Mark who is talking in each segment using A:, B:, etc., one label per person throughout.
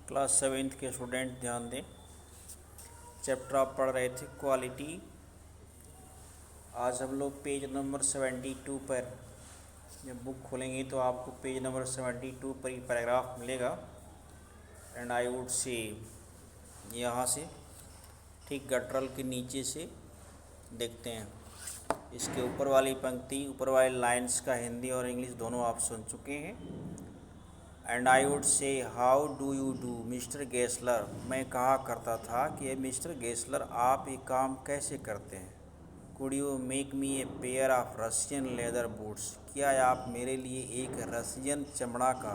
A: Class 7th के student ध्यान दें। चैप्टर आप पढ़ रहे थे क्वालिटी। आज हम लोग पेज नंबर 72 पर, जब बुक खोलेंगे तो आपको पेज नंबर 72 पर ही पैराग्राफ मिलेगा। एंड आई वुड से यहाँ से ठीक गटरल के नीचे से देखते हैं। इसके ऊपर वाली पंक्ति, ऊपर वाली लाइंस का हिंदी और इंग्लिश दोनों आप सुन चुके हैं। And I would say how do you do mister Gessler. मैं कहा करता था कि मिस्टर गेस्लर आप ये काम कैसे करते हैं। Could you make me a pair of Russian leather boots. क्या आप मेरे लिए एक रशियन चमड़ा का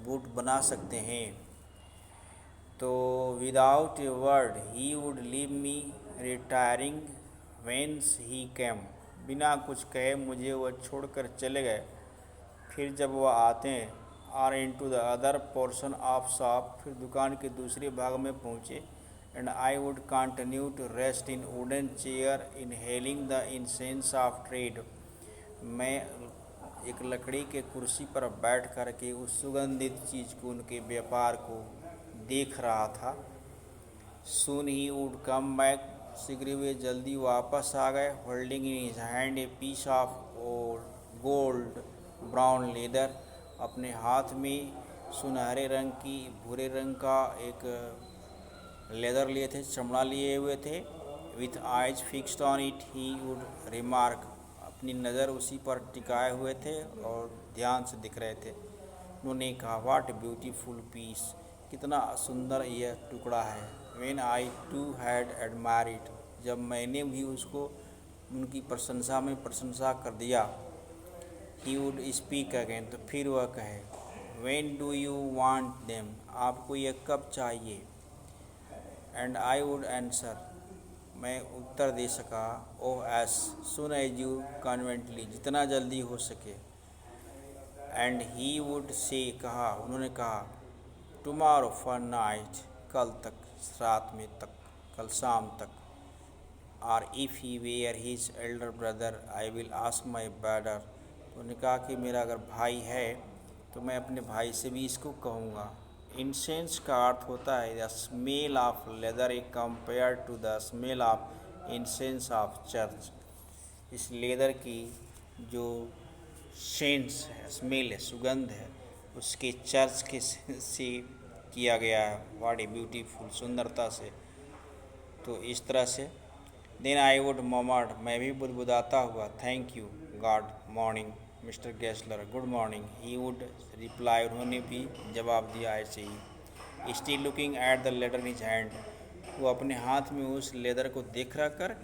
A: बूट बना सकते हैं। तो without a word he would leave me retiring whence he came. बिना कुछ कहे मुझे वह छोड़कर चले गए। फिर जब वह आते हैं are into the other portion of shop, फिर दुकान के दूसरे भाग में पहुँचे। And I would continue to rest in wooden chair inhaling the incense of trade. मैं एक लकड़ी के कुर्सी पर बैठ कर के उस सुगंधित चीज़ को, उनके व्यापार को देख रहा था। सून ही वुड कम बैक, शीघ्र वे जल्दी वापस आ गए। Holding in his hand a piece of gold brown leather, अपने हाथ में सुनहरे रंग की भूरे रंग का एक लेदर लिए थे, चमड़ा लिए हुए थे। With eyes fixed on it he would remark, अपनी नज़र उसी पर टिकाए हुए थे और ध्यान से दिख रहे थे। उन्होंने कहा व्हाट ब्यूटीफुल पीस, कितना सुंदर यह टुकड़ा है। When I to had admire it, जब मैंने भी उसको उनकी प्रशंसा में प्रशंसा कर दिया। ही वुड स्पीक अगेन, तो फिर वह कहे when do you want them, आपको यह कब चाहिए। एंड आई वुड आंसर, मैं उत्तर दे सका ओह एस सुन एज यू कन्वेंटली, जितना जल्दी हो सके। एंड ही वुड से, कहा, उन्होंने कहा टुमारो फॉर नाइट, कल तक, रात में तक, कल शाम तक। और if he were his elder brother I will ask my brother, उन्होंने कहा कि मेरा अगर भाई है तो मैं अपने भाई से भी इसको कहूँगा। इंसेंस का अर्थ होता है the smell of leather a compare to the smell of incense of church. इस लेदर की जो सेंस है, स्मेल है, सुगंध है, उसके चर्च के से किया गया है। व्हाट ए ब्यूटीफुल, सुंदरता से। तो इस तरह से देन आई वुड मर्मर्ड, मैं भी बुदबुदाता हुआ thank you god morning Mister Gessler, good morning. He would reply, उन्होंने भी जवाब दिया ऐसे ही। Still looking at the letter in his hand, वो अपने हाथ में उस लेदर को देख रह कर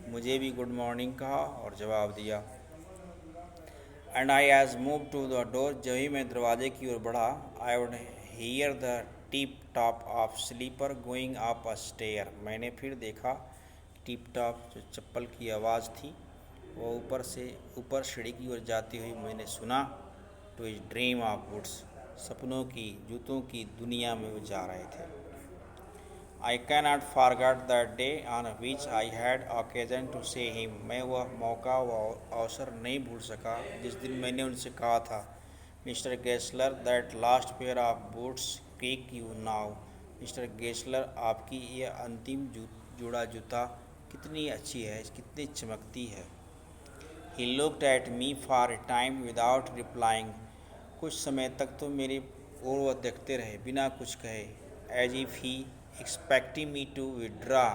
A: मुझे भी गुड मॉर्निंग कहा और जवाब दिया। And I as move to the door, जब ही मैं दरवाजे की ओर बढ़ा, I would hear the tip top of slipper going up a stair, मैंने फिर देखा टिप टॉप, जो चप्पल की आवाज़ थी, वो ऊपर सीढ़ी की ओर जाती हुई मैंने सुना। To is dream of woods, सपनों की, जूतों की दुनिया में वो जा रहे थे। I can not forget the day on which I had occasion to see him, मैं वह मौका, वह अवसर नहीं भूल सका जिस दिन मैंने उनसे कहा था mister Gessler that last pair of boots creek you now. Mister Gessler, आपकी यह अंतिम जोड़ा जूता कितनी अच्छी है, कितनी चमकती है। He looked at me for a time without replying, कुछ समय तक तो मेरे ओर वह देखते रहे बिना कुछ कहे। As if he expecting me to withdraw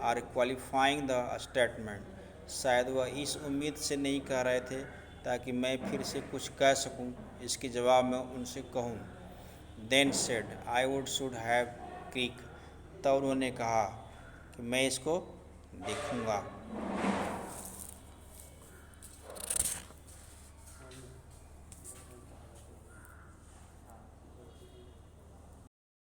A: or qualifying the statement, शायद वह इस उम्मीद से नहीं कह रहे थे ताकि मैं फिर से कुछ कह सकूं, इसके जवाब में उनसे कहूं। Then said I would should have creek, तब उन्होंने कहा कि मैं इसको देखूंगा।